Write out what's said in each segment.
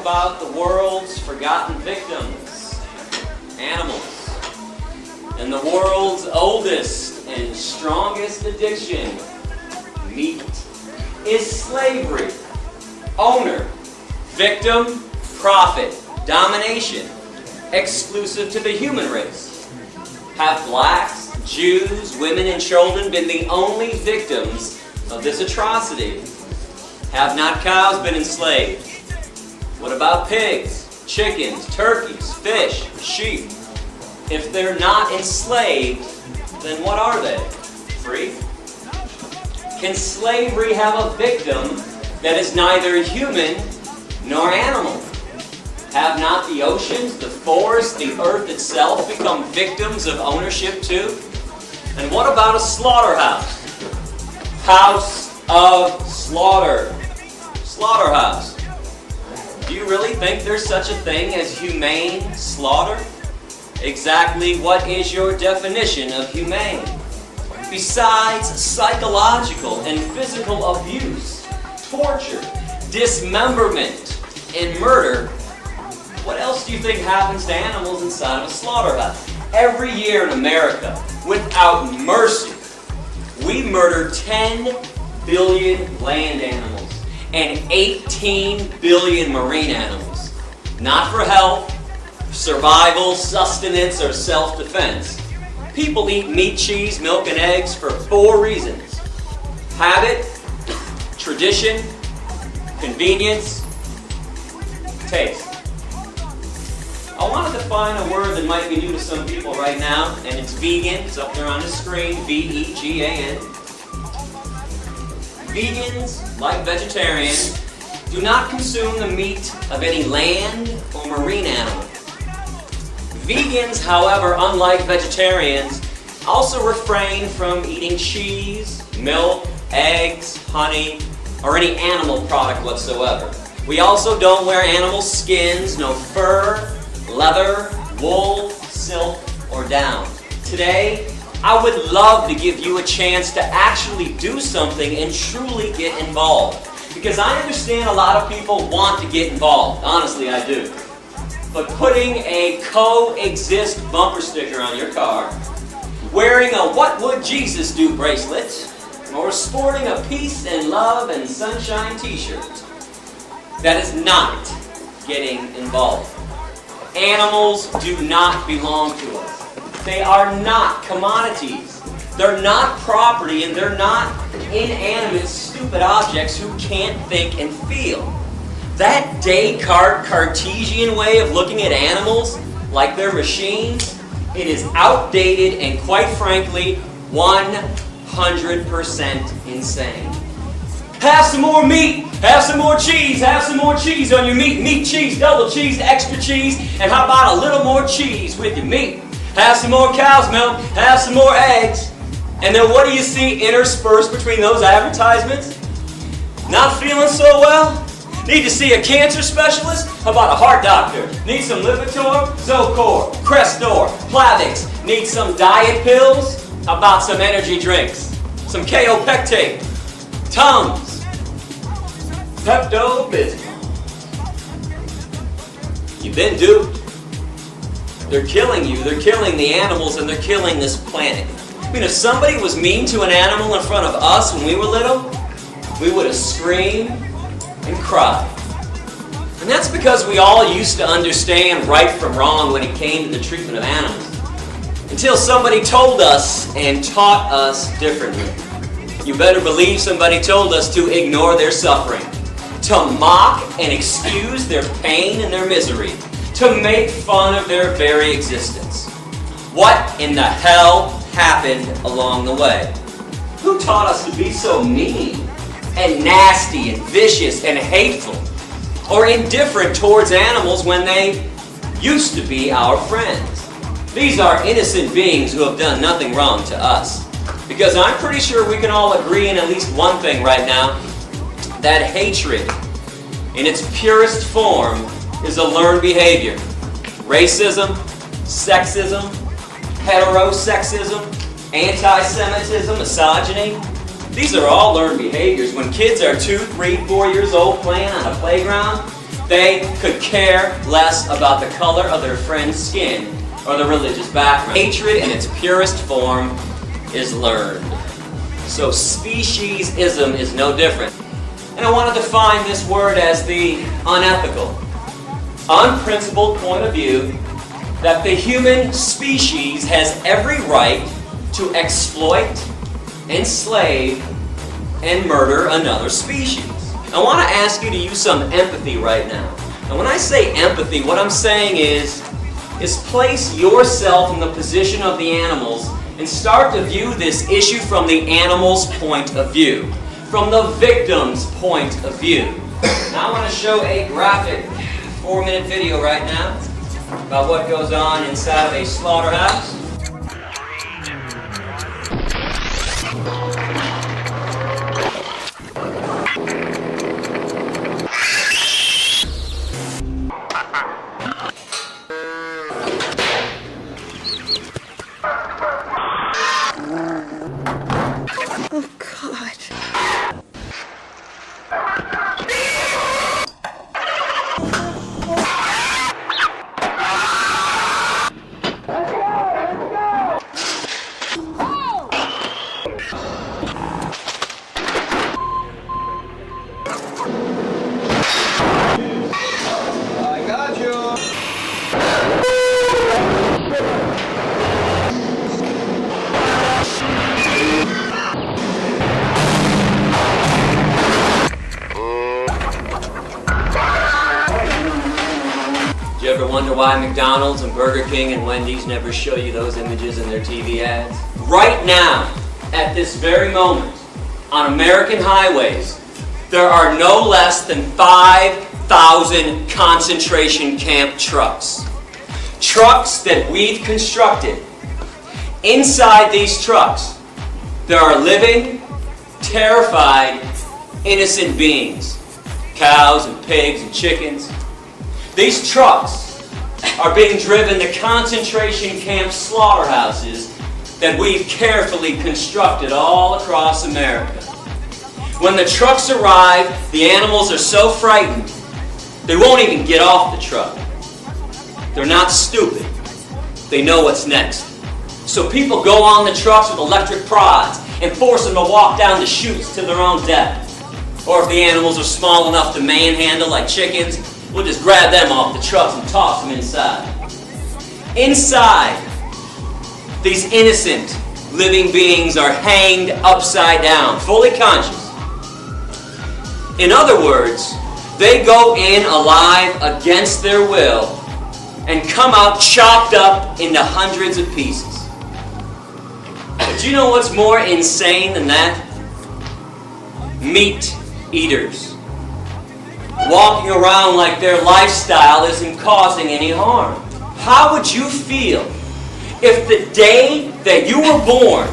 about the world's forgotten victims, animals. And the world's oldest and strongest addiction, meat, is slavery. Owner, victim, profit, domination, exclusive to the human race. Have blacks, Jews, women, and children been the only victims of this atrocity? Have not cows been enslaved? What about pigs, chickens, turkeys, fish, sheep? If they're not enslaved, then what are they? Free? Can slavery have a victim that is neither human nor animal? Have not the oceans, the forests, the earth itself become victims of ownership too? And what about a slaughterhouse? House of slaughter. Slaughterhouse. Do you really think there's such a thing as humane slaughter? Exactly what is your definition of humane? Besides psychological and physical abuse, torture, dismemberment, and murder, what else do you think happens to animals inside of a slaughterhouse? Every year in America, without mercy, we murder 10 billion land animals and 18 billion marine animals. Not for health, survival, sustenance, or self-defense. People eat meat, cheese, milk, and eggs for 4 reasons. Habit, tradition, convenience, taste. I want to define a word that might be new to some people right now, and it's vegan. It's up there on the screen, V-E-G-A-N. Vegans, like vegetarians, do not consume the meat of any land or marine animal. Vegans, however, unlike vegetarians, also refrain from eating cheese, milk, eggs, honey, or any animal product whatsoever. We also don't wear animal skins, no fur, leather, wool, silk, or down. Today, I would love to give you a chance to actually do something and truly get involved. Because I understand a lot of people want to get involved. Honestly, I do. But putting a coexist bumper sticker on your car, wearing a What Would Jesus Do bracelet, or sporting a peace and love and sunshine t-shirt, that is not getting involved. Animals do not belong to us. They are not commodities. They're not property, and they're not inanimate, stupid objects who can't think and feel. That Descartes Cartesian way of looking at animals like they're machines, it is outdated and quite frankly 100% insane. Have some more meat, have some more cheese on your meat. Meat, cheese, double cheese, extra cheese, and how about a little more cheese with your meat? Have some more cow's milk, have some more eggs. And then what do you see interspersed between those advertisements? Not feeling so well? Need to see a cancer specialist? How about a heart doctor? Need some Lipitor, Zocor, Crestor, Plavix? Need some diet pills? How about some energy drinks? Some Kaopectate, Tums, Pepto-Bismol. You've been duped. They're killing you, they're killing the animals, and they're killing this planet. I mean, if somebody was mean to an animal in front of us when we were little, we would have screamed and cried. And that's because we all used to understand right from wrong when it came to the treatment of animals. Until somebody told us and taught us differently. You better believe somebody told us to ignore their suffering, to mock and excuse their pain and their misery, to make fun of their very existence. What in the hell happened along the way? Who taught us to be so mean and nasty and vicious and hateful or indifferent towards animals when they used to be our friends? These are innocent beings who have done nothing wrong to us. Because I'm pretty sure we can all agree in at least one thing right now, that hatred in its purest form is a learned behavior. Racism, sexism, heterosexism, anti-Semitism, misogyny, these are all learned behaviors. When kids are 2, 3, 4 years old playing on a playground, They could care less about the color of their friend's skin or their religious background. Hatred in its purest form is learned. So speciesism is no different. And I want to define this word as the unethical, unprincipled point of view that the human species has every right to exploit, enslave, and murder another species. I want to ask you to use some empathy right now. And when I say empathy, what I'm saying is place yourself in the position of the animals and start to view this issue from the animal's point of view, from the victim's point of view. Now I want to show a graphic 4-minute video right now about what goes on inside of a slaughterhouse. Oh, God. I got you. Do you ever wonder why McDonald's and Burger King and Wendy's never show you those images in their TV ads? Right now, at this very moment, on American highways, there are no less than 5,000 concentration camp trucks. Trucks that we've constructed. Inside these trucks, there are living, terrified, innocent beings. Cows and pigs and chickens. These trucks are being driven to concentration camp slaughterhouses that we've carefully constructed all across America. When the trucks arrive, the animals are so frightened, they won't even get off the truck. They're not stupid. They know what's next. So people go on the trucks with electric prods and force them to walk down the chutes to their own death. Or if the animals are small enough to manhandle like chickens, we'll just grab them off the trucks and toss them inside. Inside, these innocent living beings are hanged upside down, fully conscious. In other words, they go in alive against their will and come out chopped up into hundreds of pieces. But you know what's more insane than that? Meat eaters. Walking around like their lifestyle isn't causing any harm. How would you feel if the day that you were born,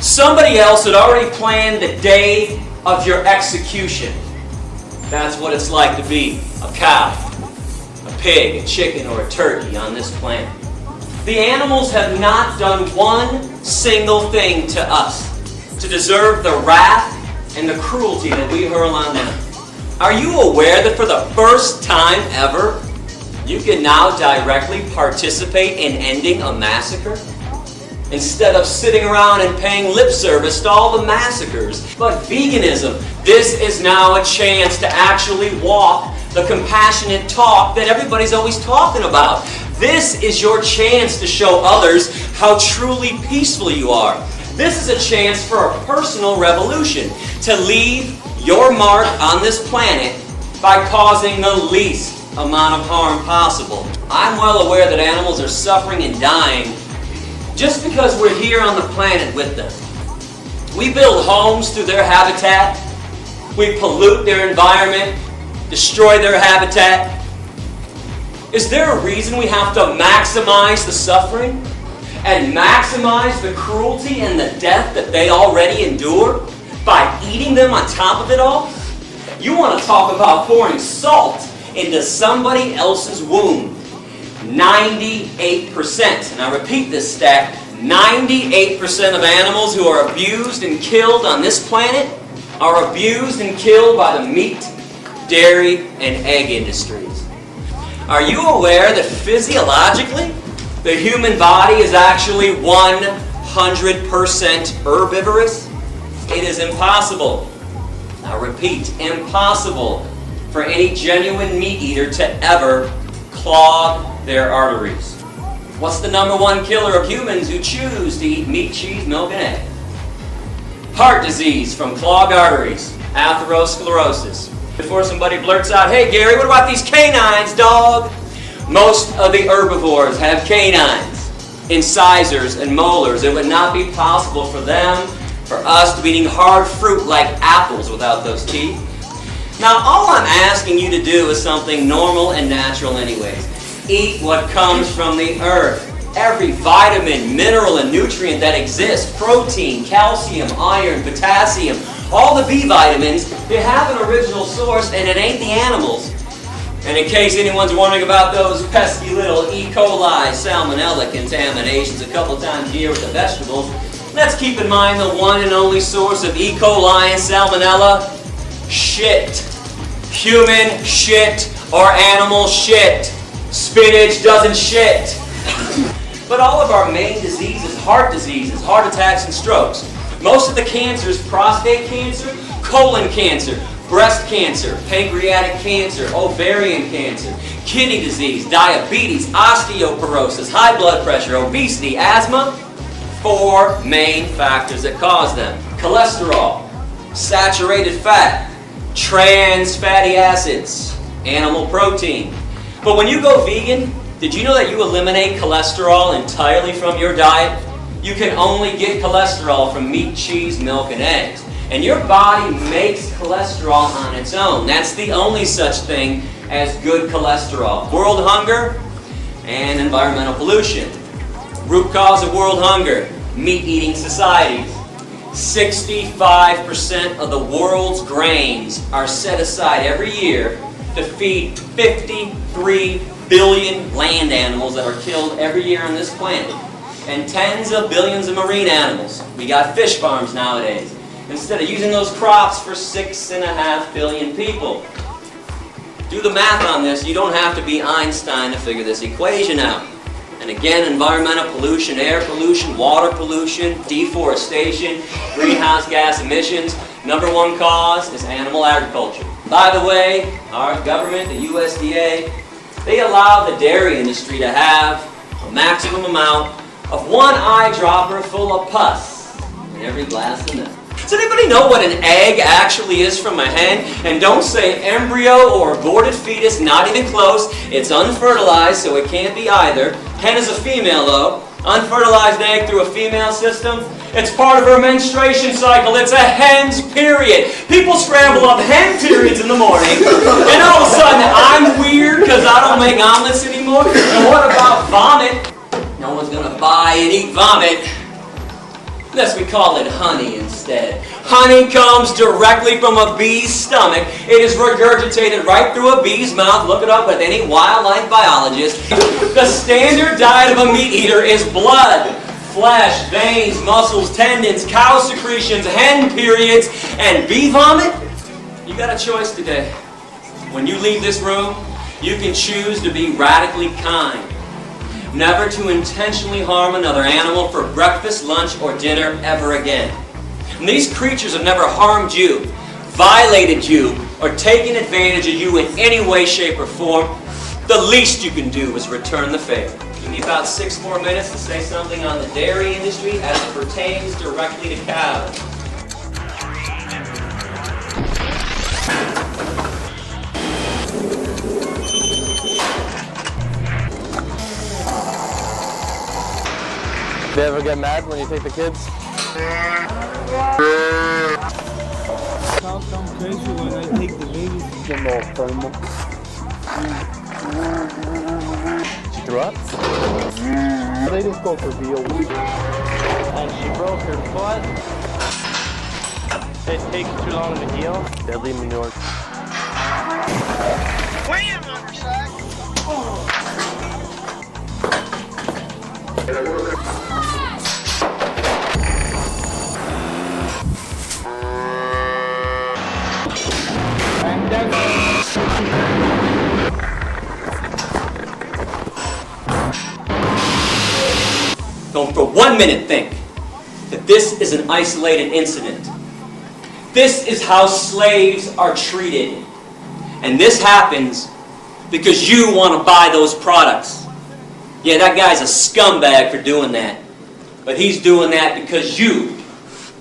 somebody else had already planned the day of your execution? That's what it's like to be a cow, a pig, a chicken, or a turkey on this planet. The animals have not done one single thing to us to deserve the wrath and the cruelty that we hurl on them. Are you aware that for the first time ever, you can now directly participate in ending a massacre? Instead of sitting around and paying lip service to all the massacres. But veganism, this is now a chance to actually walk the compassionate talk that everybody's always talking about. This is your chance to show others how truly peaceful you are. This is a chance for a personal revolution, to leave your mark on this planet by causing the least amount of harm possible. I'm well aware that animals are suffering and dying just because we're here on the planet with them. We build homes through their habitat. We pollute their environment, destroy their habitat. Is there a reason we have to maximize the suffering and maximize the cruelty and the death that they already endure by eating them on top of it all? You want to talk about pouring salt into somebody else's wound. 98%, and I repeat this stat, 98% of animals who are abused and killed on this planet are abused and killed by the meat dairy, and egg industries. Are you aware that physiologically, the human body is actually 100% herbivorous? It is impossible, I repeat, impossible for any genuine meat eater to ever clog their arteries. What's the #1 killer of humans who choose to eat meat, cheese, milk, and eggs? Heart disease from clogged arteries, atherosclerosis. Before somebody blurts out, "Hey Gary, what about these canines, dog?" Most of the herbivores have canines, incisors, and molars. It would not be possible for us to be eating hard fruit like apples without those teeth. Now, all I'm asking you to do is something normal and natural anyways. Eat what comes from the earth. Every vitamin, mineral, and nutrient that exists, protein, calcium, iron, potassium, all the B vitamins, they have an original source, and it ain't the animals. And in case anyone's wondering about those pesky little E. coli, salmonella contaminations a couple times a year with the vegetables, let's keep in mind the one and only source of E. coli and salmonella: shit. Human shit or animal shit. Spinach doesn't shit. But all of our main diseases, heart attacks, and strokes. Most of the cancers: prostate cancer, colon cancer, breast cancer, pancreatic cancer, ovarian cancer, kidney disease, diabetes, osteoporosis, high blood pressure, obesity, asthma. 4 main factors that cause them: cholesterol, saturated fat, trans fatty acids, animal protein. But when you go vegan, did you know that you eliminate cholesterol entirely from your diet? You can only get cholesterol from meat, cheese, milk, and eggs. And your body makes cholesterol on its own. That's the only such thing as good cholesterol. World hunger and environmental pollution. Root cause of world hunger: meat-eating societies. 65% of the world's grains are set aside every year to feed 53 billion land animals that are killed every year on this planet. And tens of billions of marine animals. We got fish farms nowadays. Instead of using those crops for 6.5 billion people. Do the math on this. You don't have to be Einstein to figure this equation out. And again, environmental pollution, air pollution, water pollution, deforestation, greenhouse gas emissions. #1 cause is animal agriculture. By the way, our government, the USDA, they allow the dairy industry to have a maximum amount of 1 eyedropper full of pus in every glass of milk. Does anybody know what an egg actually is from a hen? And don't say embryo or aborted fetus, not even close. It's unfertilized, so it can't be either. Hen is a female though. Unfertilized egg through a female system. It's part of her menstruation cycle. It's a hen's period. People scramble up hen periods in the morning, and all of a sudden I'm weird because I don't make omelets anymore. And what about vomit? No one's gonna buy and eat vomit. Unless we call it honey instead. Honey comes directly from a bee's stomach. It is regurgitated right through a bee's mouth. Look it up with any wildlife biologist. The standard diet of a meat eater is blood, flesh, veins, muscles, tendons, cow secretions, hen periods, and bee vomit. You got a choice today. When you leave this room, you can choose to be radically kind. Never to intentionally harm another animal for breakfast, lunch, or dinner ever again. And these creatures have never harmed you, violated you, or taken advantage of you in any way, shape, or form. The least you can do is return the favor. Give me about 6 more minutes to say something on the dairy industry as it pertains directly to cows. Do you ever get mad when you take the kids? Cows sound crazy when I take the babies. She threw up? They just go for veal. And she broke her foot. It takes too long to heal. Deadly manure. Wham on her side. And that's Don't for 1 minute think that this is an isolated incident. This is how slaves are treated. And this happens because you want to buy those products. Yeah, that guy's a scumbag for doing that. But he's doing that because you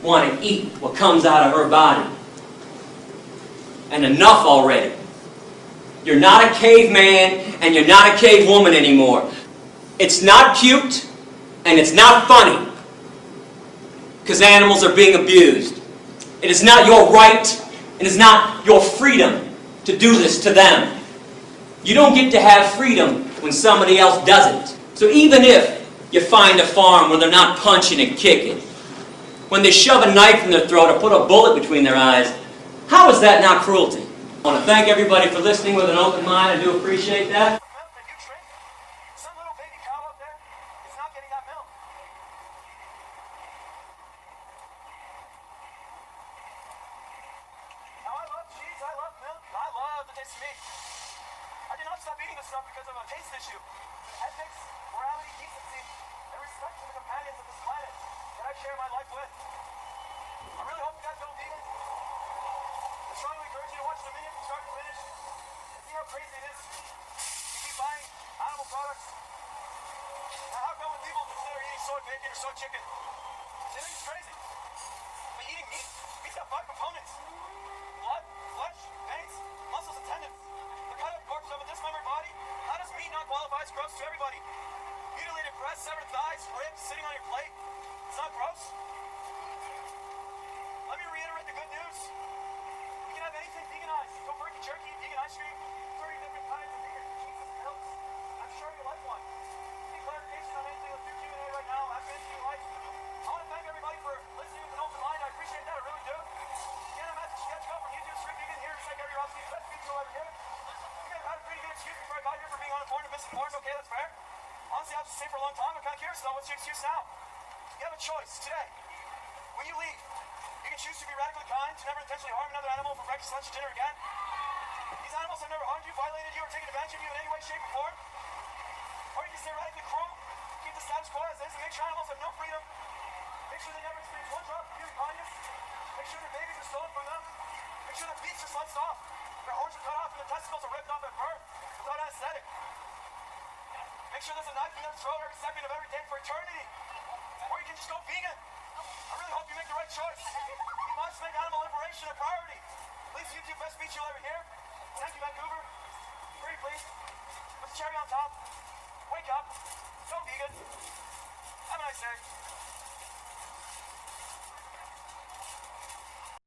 want to eat what comes out of her body. And enough already. You're not a caveman and you're not a cavewoman anymore. It's not cute and it's not funny because animals are being abused. It is not your right and it is not your freedom to do this to them. You don't get to have freedom when somebody else doesn't. So even if you find a farm where they're not punching and kicking, when they shove a knife in their throat or put a bullet between their eyes, how is that not cruelty? I want to thank everybody for listening with an open mind. I do appreciate that. I did not stop eating this stuff because of a taste issue. Ethics, morality, decency, and respect for the companions of this planet that I share my life with. I really hope you guys go vegan. I strongly encourage you to watch the video from start to finish and see how crazy it is. You keep buying animal products. Now, how come when people consider eating soy bacon or soy chicken? They think it's crazy. But eating meat, meat's got 5 components. Blood, flesh, veins, muscles, and tendons. The cut up corpse of a dismembered body. How does meat not qualify as gross to everybody? Mutilated breasts, severed thighs, ribs sitting on your plate. It's not gross. Let me reiterate the good news. You can have anything veganized. Go turkey jerky, vegan ice cream, 30 different kinds of vegan cheeses and milks. I'm sure you like one. Any clarification on anything with your Q&A right now? I've been to your life. I want to thank everybody for listening with an open mind. I appreciate that. I really do. Again, I'm Mateusz Swieczko from YouTube Street Vegan here to say Gary Yourofsky, best pizza you'll ever get. You guys had a pretty good excuse before I got here for being uninformed and misinformed. Okay, that's fair. Honestly, I've been saying for a long time. I'm kind of curious though. What's your excuse now? You have a choice today. When you leave, you can choose to be radically kind, to never intentionally harm another animal for breakfast, lunch, or dinner again. These animals have never harmed you, violated you, or taken advantage of you in any way, shape, or form. Or you can stay radically cruel, keep the status quo as is, and make sure animals have no freedom. Make sure they never experience one drop of human kindness. Make sure their babies are stolen from them. Make sure their beaks are sliced off. Their horns are cut off and their testicles are ripped off at birth without anesthetic. Make sure there's a knife in their throat every second of every day for eternity. Or you can just go vegan. I really hope you make the right choice. You must make animal liberation a priority. Please YouTube best speech you'll ever hear. Thank you, Vancouver. Pretty please. With the cherry on top. Wake up. Go vegan. Have a nice day.